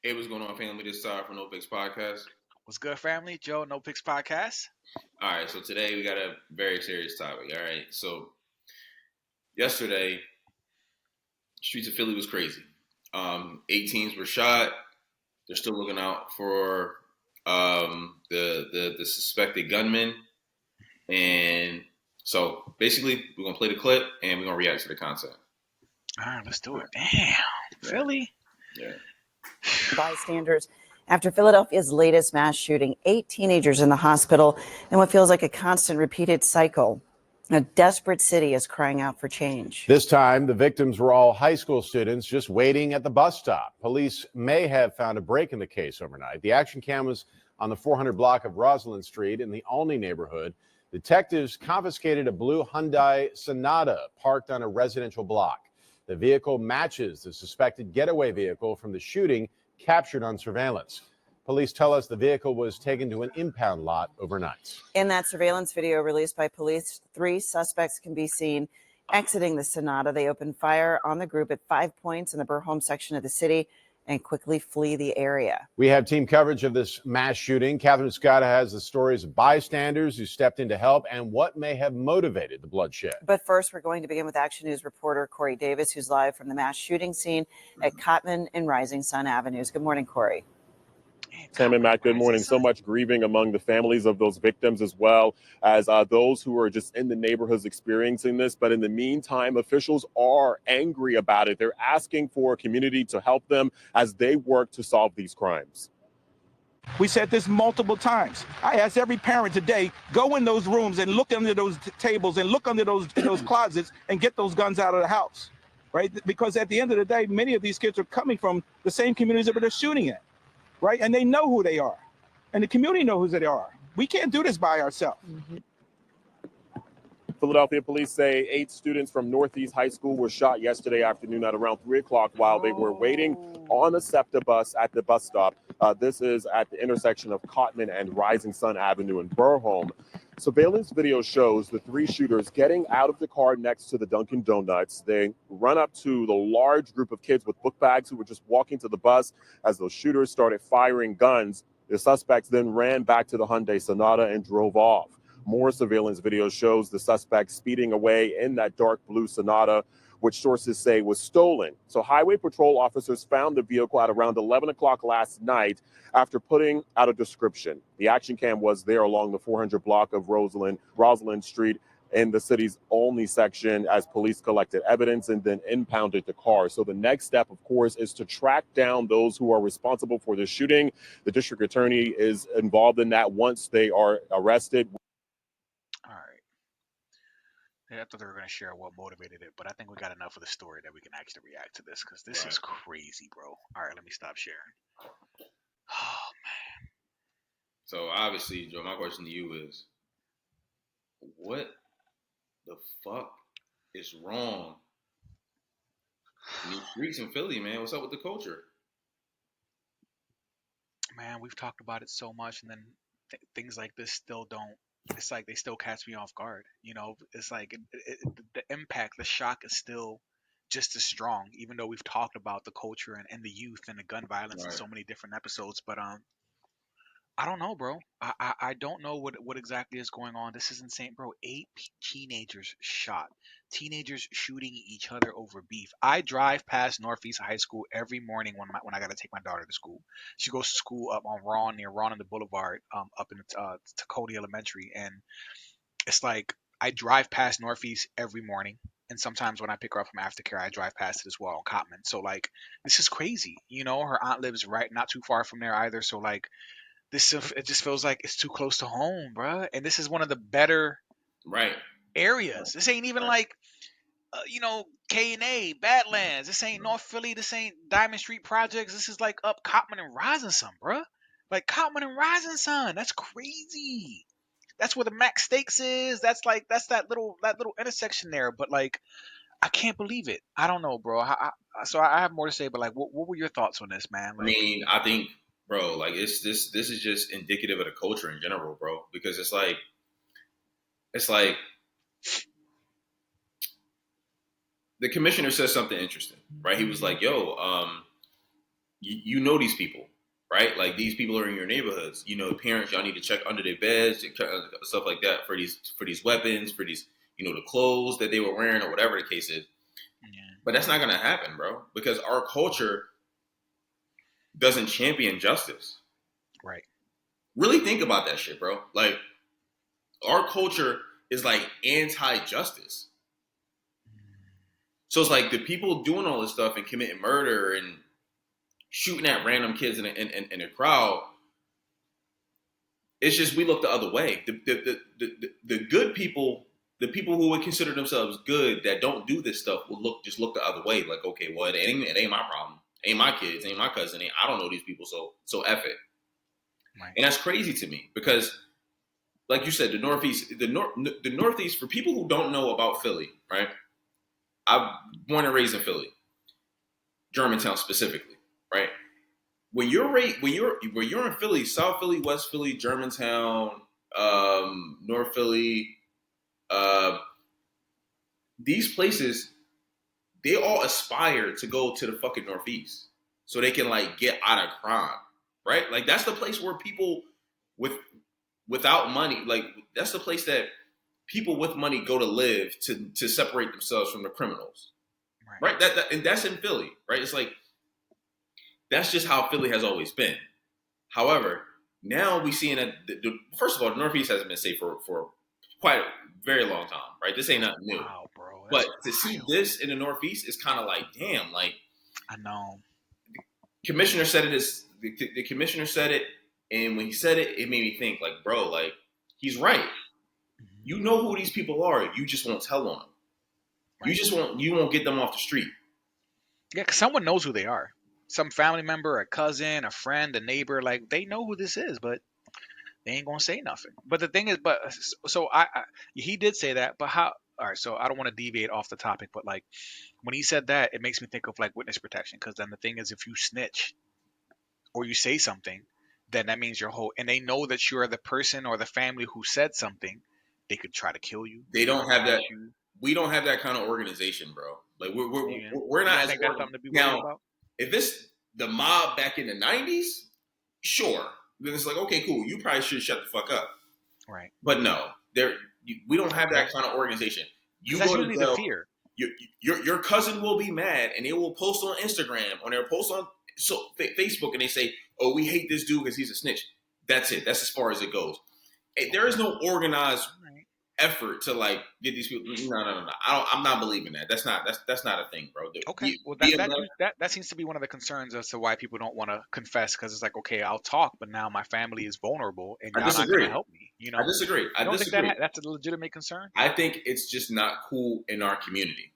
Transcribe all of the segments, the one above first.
Hey, what's going on, family? This is Todd from nopickspodcast. What's good, family? Joe, No Picks Podcast. All right, so today we got a very serious topic. All right, so yesterday, streets of Philly was crazy. 18s were shot. They're still looking out for the suspected gunman, and so basically, we're gonna play the clip and we're gonna react to the content. All right, let's do it. Damn, Philly. Yeah. Bystanders after Philadelphia's latest mass shooting, 8 teenagers in the hospital in what feels like a constant repeated cycle. A desperate city is crying out for change. This time, the victims were all high school students just waiting at the bus stop. Police may have found a break in the case overnight. The action cam was on the 400 block of Rosalind Street in the Olney neighborhood. Detectives confiscated a blue Hyundai Sonata parked on a residential block. The vehicle matches the suspected getaway vehicle from the shooting captured on surveillance. Police tell us the vehicle was taken to an impound lot overnight. In that surveillance video released by police, 3 suspects can be seen exiting the Sonata. They opened fire on the group at 5 points in the Burholm section of the city and quickly flee the area. We have team coverage of this mass shooting. Catherine Scott has the stories of bystanders who stepped in to help and what may have motivated the bloodshed. But first, we're going to begin with Action News reporter Corey Davis, who's live from the mass shooting scene at Cotman and Rising Sun Avenues. Good morning, Corey. Sam and Matt, good morning. So much grieving among the families of those victims, as well as those who are just in the neighborhoods experiencing this. But in the meantime, officials are angry about it. They're asking for a community to help them as they work to solve these crimes. We said this multiple times. I asked every parent today, go in those rooms and look under those tables and look under those closets and get those guns out of the house, right? Because at the end of the day, many of these kids are coming from the same communities that they're shooting at. Right? And they know who they are. And the community knows who they are. We can't do this by ourselves. Philadelphia police say 8 students from Northeast High School were shot yesterday afternoon at around 3 o'clock while they were waiting on a SEPTA bus at the bus stop. This is at the intersection of Cotman and Rising Sun Avenue in Burholm. Surveillance video shows the 3 shooters getting out of the car next to the Dunkin' Donuts. They run up to the large group of kids with book bags who were just walking to the bus. As those shooters started firing guns, the suspects then ran back to the Hyundai Sonata and drove off. More surveillance video shows the suspect speeding away in that dark blue Sonata, which sources say was stolen. So highway patrol officers found the vehicle at around 11 o'clock last night after putting out a description. The action cam was there along the 400 block of Rosalind Street in the city's Olney section as police collected evidence and then impounded the car. So the next step, of course, is to track down those who are responsible for the shooting. The district attorney is involved in that once they are arrested. All right. I thought they were going to share what motivated it, but I think we got enough of the story that we can actually react to this because this is crazy, bro. All right, let me stop sharing. Oh, man. So obviously, Joe, my question to you is, what the fuck is wrong in these streets in Philly, man? What's up with the culture? Man, we've talked about it so much, and then things like this still don't. It's like they still catch me off guard. You know, it's like the impact, the shock is still just as strong, even though we've talked about the culture and the youth and the gun violence in so many different episodes. But I don't know, bro. I don't know what exactly is going on. This is insane, bro. 8 teenagers shot. Teenagers shooting each other over beef. I drive past Northeast High School every morning when I got to take my daughter to school. She goes to school up on near Ron and the Boulevard, up in Tacody Elementary, and it's like I drive past Northeast every morning. And sometimes when I pick her up from aftercare, I drive past it as well on Cotman. So like, this is crazy. You know, her aunt lives right not too far from there either. So like, it just feels like it's too close to home, bruh. And this is one of the better areas. This ain't even like, K&A, Badlands. This ain't North Philly. This ain't Diamond Street Projects. This is like up Cotman and Rising Sun, bruh. Like Cotman and Rising Sun. That's crazy. That's where the Max Steaks is. That's that little intersection there. But like, I can't believe it. I don't know, bro. So I have more to say, but like, what were your thoughts on this, man? Like, I mean, I think, bro, like this is just indicative of the culture in general, bro. Because it's like the commissioner said something interesting, right? He was like, "Yo, you know these people, right? Like these people are in your neighborhoods. You know, parents, y'all need to check under their beds, stuff like that for these weapons, for these the clothes that they were wearing or whatever the case is. Yeah. But that's not gonna happen, bro, because our culture doesn't champion justice. Right. Really think about that shit, bro. Like our culture is like anti-justice. So it's like the people doing all this stuff and committing murder and shooting at random kids in a crowd. It's just we look the other way. The good people, the people who would consider themselves good that don't do this stuff will look the other way. Like, okay, well, it ain't my problem. Ain't my kids, ain't my cousin. I don't know these people, so F it. Right. And that's crazy to me because, like you said, the Northeast, for people who don't know about Philly, right? I'm born and raised in Philly, Germantown specifically, right? When you're in Philly, South Philly, West Philly, Germantown, North Philly, these places, they all aspire to go to the fucking Northeast so they can like get out of crime, right? Like that's the place where people without money, like that's the place that people with money go to live to separate themselves from the criminals, right? And that's in Philly, right? It's like that's just how Philly has always been. However, now we see that first of all, the Northeast hasn't been safe for quite a very long time, right? This ain't nothing new. Wow, bro. But to see this in the Northeast is kind of like, damn, like I know. Commissioner said it is the commissioner said it, and when he said it, it made me think, like, bro, like he's right. You know who these people are, you just won't tell on them. Right. You won't get them off the street. Yeah, because someone knows who they are. Some family member, a cousin, a friend, a neighbor, like they know who this is, but they ain't gonna say nothing. But the thing is, so he did say that, but how? All right, so I don't want to deviate off the topic, but like when he said that, it makes me think of like witness protection, because then the thing is, if you snitch or you say something, then that means and they know that you're the person or the family who said something, they could try to kill you. They don't have that. We don't have that kind of organization, bro. Like we're not. I think that's something to be worried about. If it's the mob back in the 90s, sure. Then it's like, okay, cool. You probably should shut the fuck up. Right. But no, we don't have that kind of organization. You that's go usually to jail, the fear. Your cousin will be mad, and they will post on Instagram, or they'll post on Facebook, and they say, "Oh, we hate this dude because he's a snitch." That's it. That's as far as it goes. There is no organized effort to like get these people. No. I'm not believing that. That's not a thing, bro. Okay. Well, that seems to be one of the concerns as to why people don't want to confess, because it's like, okay, I'll talk, but now my family is vulnerable, and y'all not going to help me. You know, I disagree. I don't think that's a legitimate concern. I think it's just not cool in our community.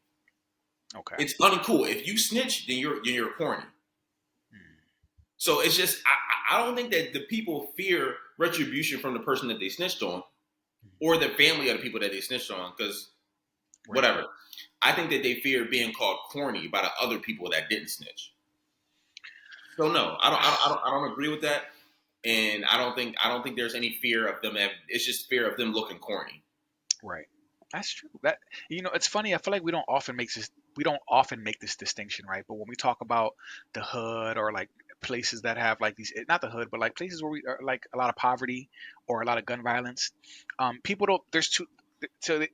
Okay. It's uncool. If you snitch, then you're corny. So it's just I don't think that the people fear retribution from the person that they snitched on, or the family of the people that they snitched on, because whatever. I think that they fear being called corny by the other people that didn't snitch. So no, I don't agree with that, and I don't think there's any fear of them. It's just fear of them looking corny. Right. That's true. That it's funny. I feel like we don't often make this distinction, right? But when we talk about the hood, or like places that have like these, not the hood, but like places where we are like a lot of poverty or a lot of gun violence, people don't. There's two. So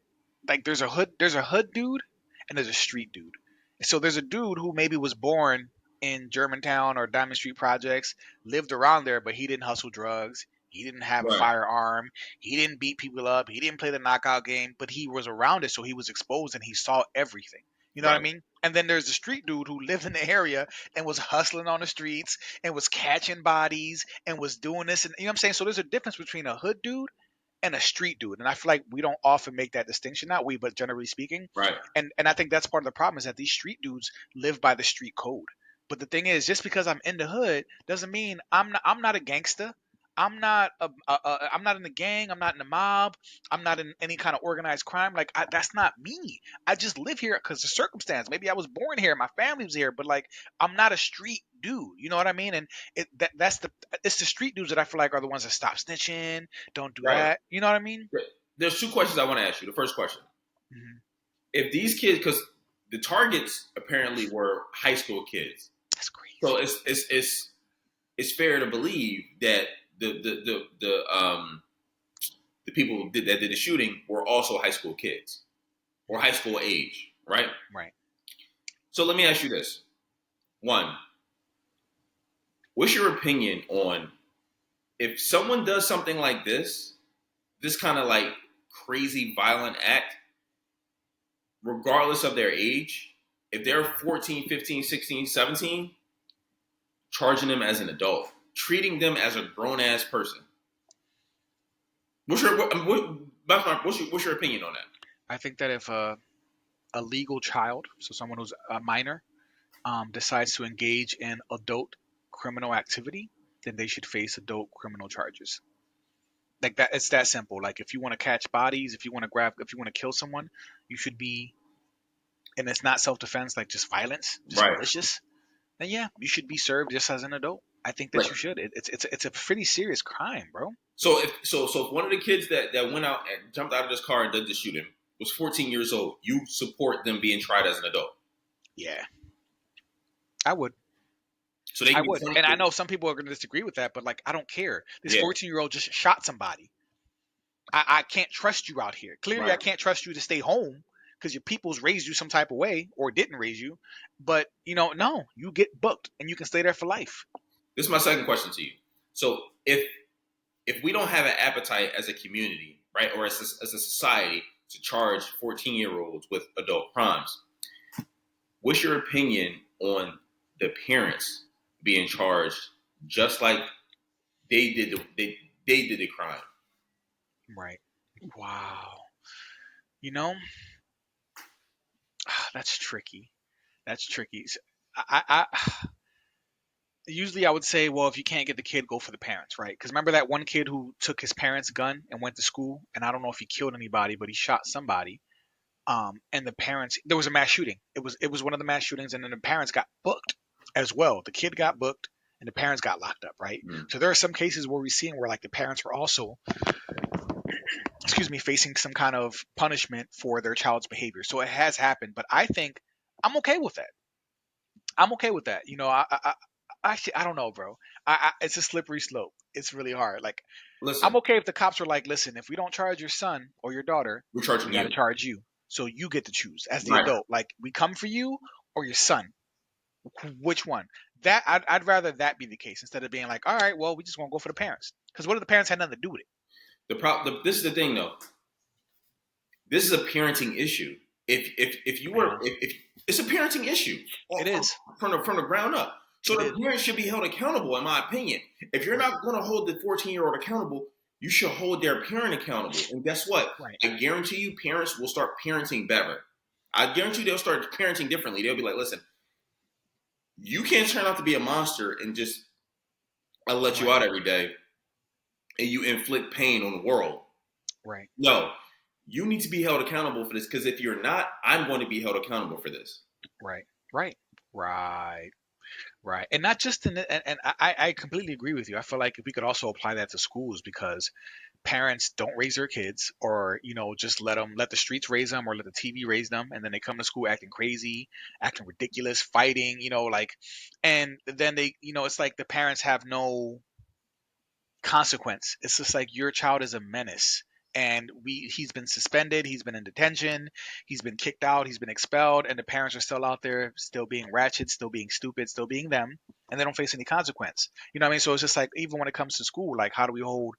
like there's a hood dude and there's a street dude. So there's a dude who maybe was born in Germantown or Diamond Street projects, lived around there, but he didn't hustle drugs. He didn't have a firearm. He didn't beat people up. He didn't play the knockout game, but he was around it, so he was exposed and he saw everything. You know what I mean? And then there's the street dude who lived in the area and was hustling on the streets and was catching bodies and was doing this. And you know what I'm saying? So there's a difference between a hood dude and a street dude. And I feel like we don't often make that distinction, not we, but generally speaking. Right. And I think that's part of the problem, is that these street dudes live by the street code. But the thing is, just because I'm in the hood doesn't mean I'm not a gangster. I'm not in the gang. I'm not in the mob. I'm not in any kind of organized crime. Like that's not me. I just live here because of circumstance. Maybe I was born here. My family was here, but like I'm not a street dude. You know what I mean? And it's the street dudes that I feel like are the ones that stop snitching. Don't do that. You know what I mean? There's two questions I want to ask you. The first question: if these kids, because the targets apparently were high school kids, That's crazy. So it's fair to believe that the people that did the shooting were also high school kids or high school age, right? Right. So let me ask you this: one, what's your opinion on if someone does something like this kind of like crazy violent act, regardless of their age, if they're 14, 15, 16, 17, charging them as an adult, treating them as a grown-ass person? What's your opinion on that? I think that if a legal child, so someone who's a minor, decides to engage in adult criminal activity, then they should face adult criminal charges. Like that, it's that simple. Like if you want to catch bodies, if you want to kill someone, you should be, and it's not self-defense, like just violence, just Right. malicious. Then yeah, you should be served just as an adult. I think that Right. you should. It's a pretty serious crime, bro. So if one of the kids that went out and jumped out of this car and did the shooting was 14 years old, you support them being tried as an adult? Yeah, I would. So they I can would. be And I know some people are going to disagree with that, but like, I don't care. This Yeah. 14-year-old just shot somebody. I can't trust you out here. Clearly, I Right. can't trust you to stay home because your people's raised you some type of way or didn't raise you. But, no, you get booked and you can stay there for life. This is my second question to you. So if we don't have an appetite as a community, right, or as a society to charge 14-year-olds with adult crimes, what's your opinion on the parents being charged just like they did the crime? Right. Wow. That's tricky. That's tricky. I usually I would say, well, if you can't get the kid, go for the parents, right? Because remember that one kid who took his parents' gun and went to school, and I don't know if he killed anybody, but he shot somebody. And the parents, there was a mass shooting. It was one of the mass shootings, and then the parents got booked as well. The kid got booked, and the parents got locked up, right? Mm. So there are some cases where we've seen where like the parents were also, facing some kind of punishment for their child's behavior. So it has happened, but I think I'm okay with that. I'm okay with that. Actually, I don't know, bro. It's a slippery slope. It's really hard. Like, Listen, I'm okay if the cops were like, listen, if we don't charge your son or your daughter, we're charging we got to you. charge you. So you get to choose as the Right. adult. Like, we come for you or your son. Which one? That I'd rather that be the case instead of being like, all right, well, we just want to go for the parents. Because what if the parents had nothing to do with it? This is the thing, though. This is a parenting issue. If you were if it's a parenting issue. It is from the ground up. So the parents should be held accountable, in my opinion. If you're not going to hold the 14-year-old accountable, you should hold their parent accountable. And guess what? Right. I guarantee you, parents will start parenting better. I guarantee you, they'll start parenting differently. They'll be like, listen, you can't turn out to be a monster and just let you out every day and you inflict pain on the world. Right. No, you need to be held accountable for this, because if you're not, I'm going to be held accountable for this. Right. And not just and I completely agree with you. I feel like we could also apply that to schools, because parents don't raise their kids, or just let the streets raise them, or let the TV raise them, and then they come to school acting crazy, acting ridiculous, fighting, and then they, it's like the parents have no consequence. It's just like, your child is a menace, and he's been suspended, he's been in detention, he's been kicked out, he's been expelled, and the parents are still out there, still being ratchet, still being stupid, still being them, and they don't face any consequence. You know what I mean? So it's just like, even when it comes to school, like, how do we hold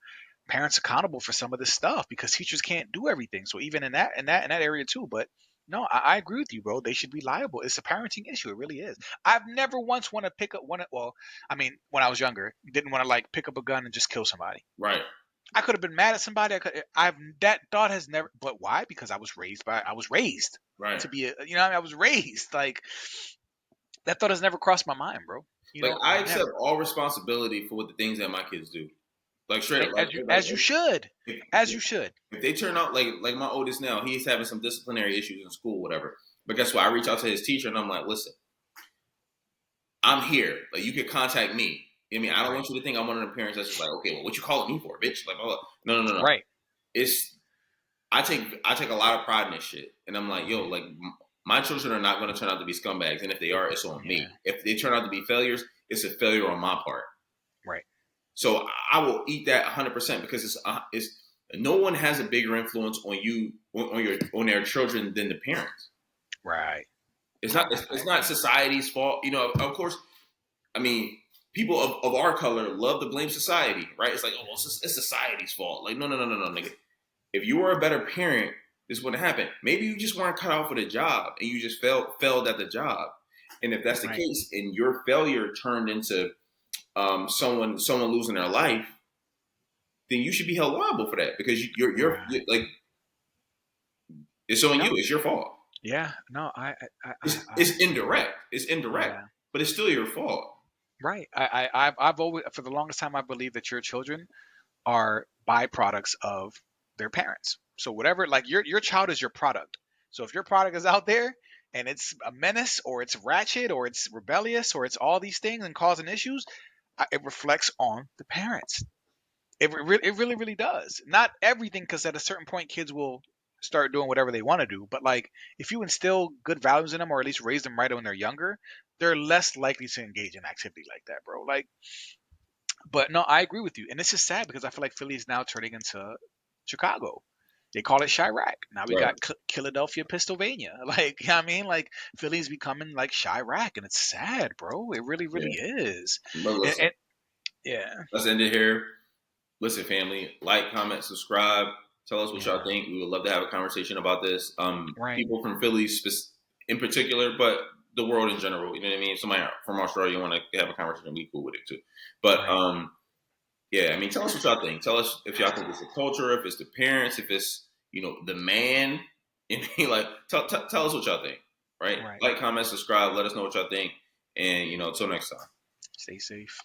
parents accountable for some of this stuff? Because teachers can't do everything. So even in that area too. But no, I agree with you, bro. They should be liable. It's a parenting issue. It really is. I've never once want to pick up one. Well, I mean, when I was younger, didn't want to like pick up a gun and just kill somebody. Right. I could have been mad at somebody. That thought has never. But why? Because I was raised Right. to be a. I was raised like that. Thought has never crossed my mind, bro. I accept all responsibility for what the things that my kids do. Like straight up, as you should. If they turn out like my oldest now, he's having some disciplinary issues in school, whatever. But guess what? I reach out to his teacher and I'm like, listen, I'm here. Like, you can contact me. I mean, I don't want you to think I'm one of the parents that's just like, okay, well, what you calling me for, bitch? Like, no. Right. I take a lot of pride in this shit, and I'm like, yo, like, my children are not going to turn out to be scumbags, and if they are, it's on me. Yeah. If they turn out to be failures, it's a failure on my part. Right. So I will eat that 100% because it's no one has a bigger influence on you on their children than the parents. Right. It's not society's fault. You know, of course. I mean, people of our color love to blame society, right? It's like, oh, well, it's society's fault. Like, no, nigga. If you were a better parent, this wouldn't happen. Maybe you just weren't cut out for the job and you just failed at the job. And if that's the case, and your failure turned into someone losing their life, then you should be held liable for that because you're like, it's on you. It's your fault. Yeah. No, It's indirect. It's indirect, but it's still your fault. Right. I've always, for the longest time, I believe that your children are byproducts of their parents. So whatever, like your child is your product. So if your product is out there and it's a menace or it's ratchet or it's rebellious or it's all these things and causing issues, it reflects on the parents. It really, really does. Not everything, because at a certain point, kids will start doing whatever they want to do. But like, if you instill good values in them, or at least raise them right when they're younger, they're less likely to engage in activity like that, bro. Like, but no, I agree with you, and this is sad because I feel like Philly is now turning into Chicago. They call it Chirac. Now we got Philadelphia, Pennsylvania. Like, you know what I mean? Like, Philly's becoming like Chirac, and it's sad, bro. It really, really is. But listen, yeah. Let's end it here. Listen, family, like, comment, subscribe. Tell us what y'all think. We would love to have a conversation about this. People from Philly in particular, but the world in general. You know what I mean? Somebody from Australia want to have a conversation, we cool with it too. But yeah, I mean, tell us what y'all think. Tell us if y'all think it's the culture, if it's the parents, if it's the man. I mean, like, tell us what y'all think. Right? Like, comment, subscribe. Let us know what y'all think. And until next time. Stay safe.